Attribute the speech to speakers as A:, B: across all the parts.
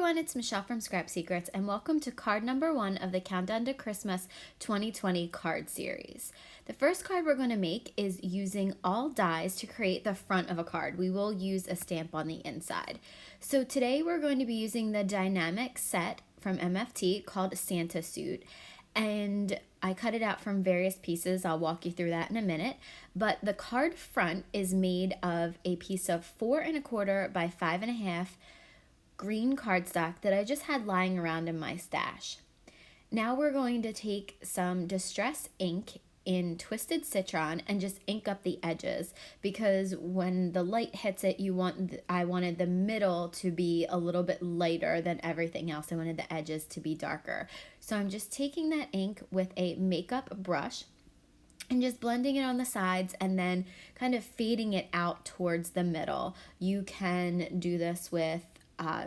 A: everyone, it's Michelle from Scrap Secrets, and welcome to card number 1 of the Countdown to Christmas 2020 card series. The first card we're going to make is using all dies to create the front of a card. We will use a stamp on the inside. So today we're going to be using the Dienamics set from MFT called Santa Suit, and I cut it out from various pieces. I'll walk you through that in a minute. But the card front is made of a piece of 4 1/4 by 5 1/2 green cardstock that I just had lying around in my stash. Now we're going to take some distress ink in Twisted Citron and just ink up the edges, because when the light hits it, I wanted the middle to be a little bit lighter than everything else. I wanted the edges to be darker. So I'm just taking that ink with a makeup brush and just blending it on the sides and then kind of fading it out towards the middle. You can do this with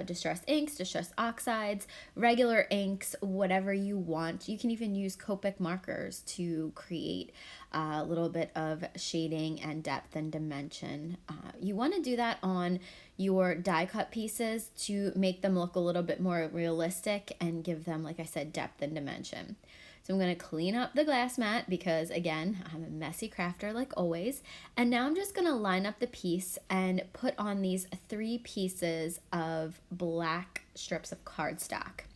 A: distress inks, distress oxides, regular inks, whatever you want. You can even use Copic markers to create a little bit of shading and depth and dimension. You want to do that on your die cut pieces to make them look a little bit more realistic and give them, like I said, depth and dimension. So I'm going to clean up the glass mat because, again, I'm a messy crafter like always. And now I'm just going to line up the piece and put on these 3 pieces of black strips of cardstock.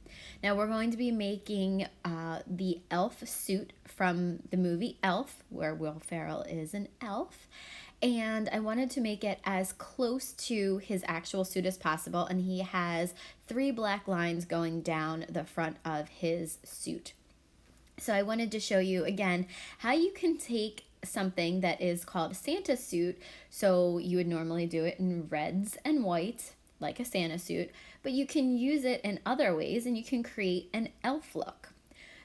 A: Now we're going to be making the elf suit from the movie Elf, where Will Ferrell is an elf. And I wanted to make it as close to his actual suit as possible. And he has 3 black lines going down the front of his suit. So I wanted to show you again how you can take something that is called Santa Suit. So you would normally do it in reds and whites, like a Santa suit, but you can use it in other ways and you can create an elf look.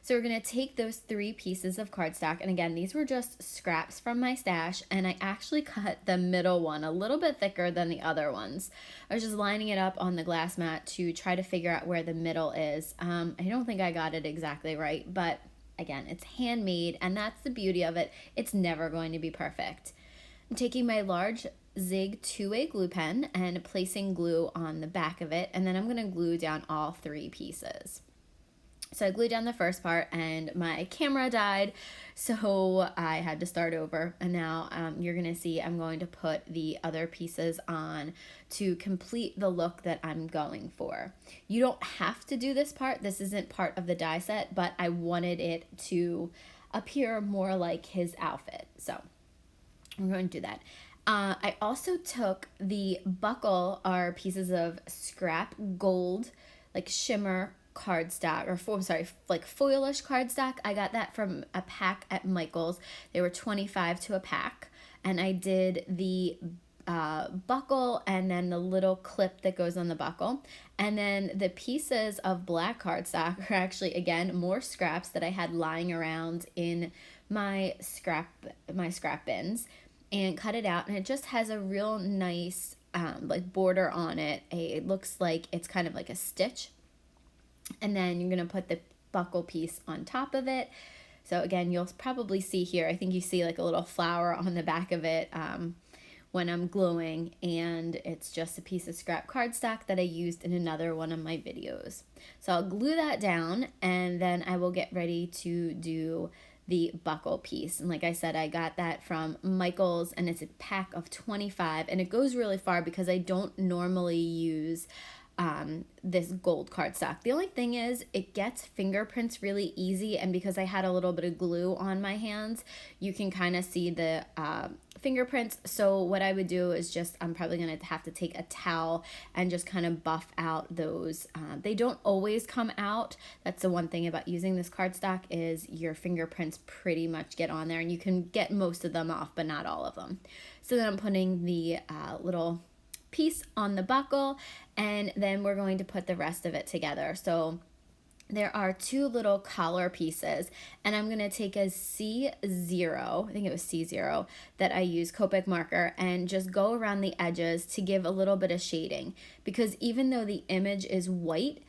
A: So we're going to take those 3 pieces of cardstock, and again, these were just scraps from my stash, and I actually cut the middle one a little bit thicker than the other ones. I was just lining it up on the glass mat to try to figure out where the middle is. I don't think I got it exactly right, but again, it's handmade, and that's the beauty of it. It's never going to be perfect. I'm taking my large Zig 2-way glue pen and placing glue on the back of it, and then I'm going to glue down all 3 pieces. So I glued down the first part and my camera died, so I had to start over. And now you're going to see I'm going to put the other pieces on to complete the look that I'm going for. You don't have to do this part. This isn't part of the die set, but I wanted it to appear more like his outfit. So we're going to do that. I also took the buckle, are pieces of scrap gold, like shimmer cardstock, or like foilish cardstock. I got that from a pack at Michael's. They were $25 to a pack, and I did the buckle and then the little clip that goes on the buckle, and then the pieces of black cardstock are actually, again, more scraps that I had lying around in my scrap bins, and cut it out, and it just has a real nice like border on it. It looks like it's kind of like a stitch. And then you're going to put the buckle piece on top of it. So again, you'll probably see here, I think you see like a little flower on the back of it when I'm gluing, and it's just a piece of scrap cardstock that I used in another one of my videos. So I'll glue that down, and then I will get ready to do the buckle piece. And like I said, I got that from Michael's, and it's a pack of 25, and it goes really far because I don't normally use this gold cardstock. The only thing is it gets fingerprints really easy, and because I had a little bit of glue on my hands, you can kind of see the fingerprints. So what I would do is I'm probably going to have to take a towel and just kind of buff out those. They don't always come out. That's the one thing about using this cardstock, is your fingerprints pretty much get on there, and you can get most of them off, but not all of them. So then I'm putting the little piece on the buckle, and then we're going to put the rest of it together. So there are 2 little collar pieces, and I'm going to take a C0, I think it was C0, that I use Copic marker, and just go around the edges to give a little bit of shading, because even though the image is white,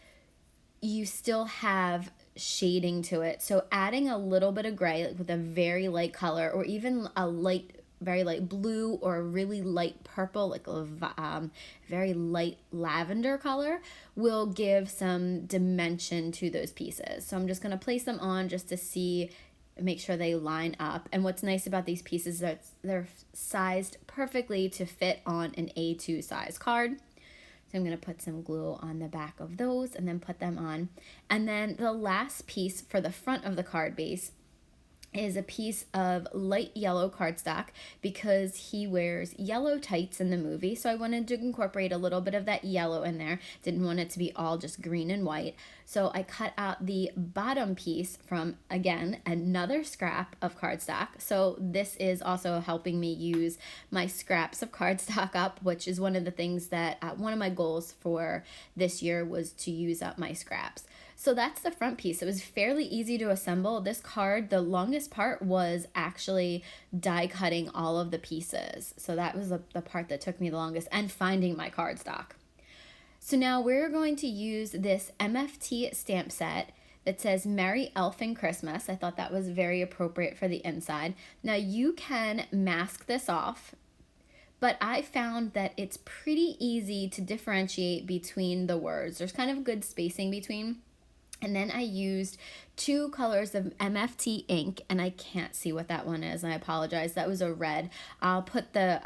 A: you still have shading to it. So adding a little bit of gray, like with a very light color, or even a light very light blue or a really light purple, like a very light lavender color, will give some dimension to those pieces. So I'm just going to place them on just to see, make sure they line up. And what's nice about these pieces is that they're sized perfectly to fit on an A2 size card. So I'm going to put some glue on the back of those and then put them on. And then the last piece for the front of the card base is a piece of light yellow cardstock because he wears yellow tights in the movie. So I wanted to incorporate a little bit of that yellow in there. Didn't want it to be all just green and white. So I cut out the bottom piece from, again, another scrap of cardstock. So this is also helping me use my scraps of cardstock up, which is one of the things that one of my goals for this year was to use up my scraps. So that's the front piece. It was fairly easy to assemble. This card, the longest part was actually die cutting all of the pieces. So that was the part that took me the longest, and finding my cardstock. So now we're going to use this MFT stamp set that says Merry Elfin Christmas. I thought that was very appropriate for the inside. Now you can mask this off, but I found that it's pretty easy to differentiate between the words. There's kind of good spacing between. And then I used 2 colors of MFT ink, and I can't see what that one is. I apologize. That was a red. I'll put the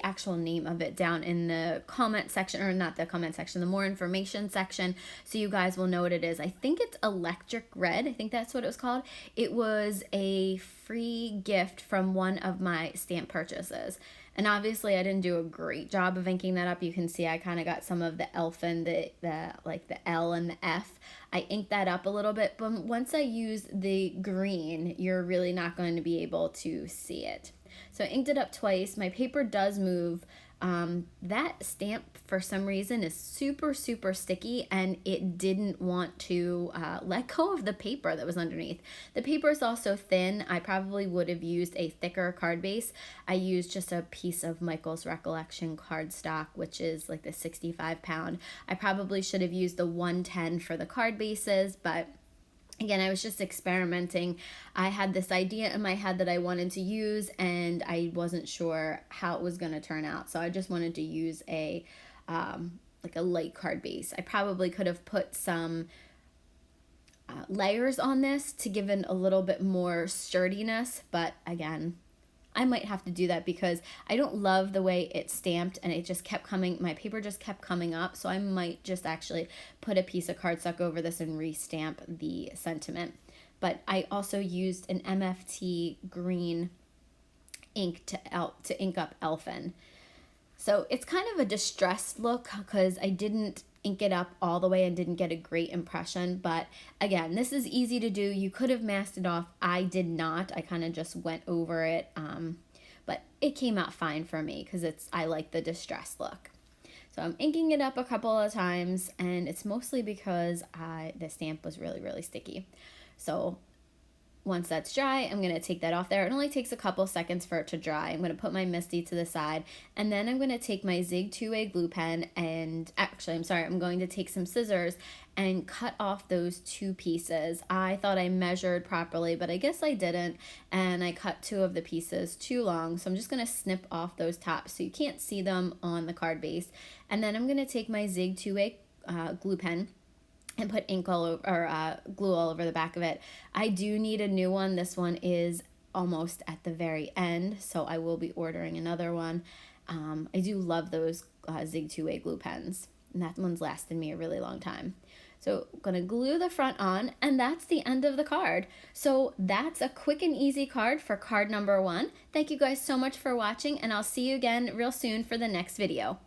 A: actual name of it down in the comment section, or not the comment section, the more information section, so you guys will know what it is. I think it's Electric Red. I think that's what it was called. It was a free gift from one of my stamp purchases. And obviously I didn't do a great job of inking that up. You can see I kind of got some of the elfin, like the L and the F. I inked that up a little bit, but once I use the green, you're really not going to be able to see it. So I inked it up twice. My paper does move. That stamp, for some reason, is super, super sticky, and it didn't want to let go of the paper that was underneath. The paper is also thin. I probably would have used a thicker card base. I used just a piece of Michael's Recollection cardstock, which is like the 65-pound. I probably should have used the 110 for the card bases, but again, I was just experimenting. I had this idea in my head that I wanted to use, and I wasn't sure how it was going to turn out. So I just wanted to use a like a light card base. I probably could have put some layers on this to give it a little bit more sturdiness, but again, I might have to do that because I don't love the way it's stamped, and it just kept coming, my paper just kept coming up, so I might just actually put a piece of cardstock over this and restamp the sentiment. But I also used an MFT green ink to ink up Elfin. So it's kind of a distressed look because I didn't ink it up all the way and didn't get a great impression. But again, this is easy to do. You could have masked it off. I did not. I kind of just went over it. But it came out fine for me because I like the distressed look. So I'm inking it up a couple of times, and it's mostly because the stamp was really, really sticky. So once that's dry, I'm going to take that off there. It only takes a couple seconds for it to dry. I'm going to put my Misty to the side, and then I'm going to take my Zig 2-way glue pen, and actually, I'm going to take some scissors and cut off those 2 pieces. I thought I measured properly, but I guess I didn't, and I cut 2 of the pieces too long, so I'm just going to snip off those tops so you can't see them on the card base. And then I'm going to take my Zig 2-way glue pen and put ink all over, or glue all over the back of it. I do need a new one. This one is almost at the very end, so I will be ordering another one. I do love those Zig 2-way glue pens, and that one's lasted me a really long time. So I'm gonna glue the front on, and that's the end of the card. So that's a quick and easy card for card number 1. Thank you guys so much for watching, and I'll see you again real soon for the next video.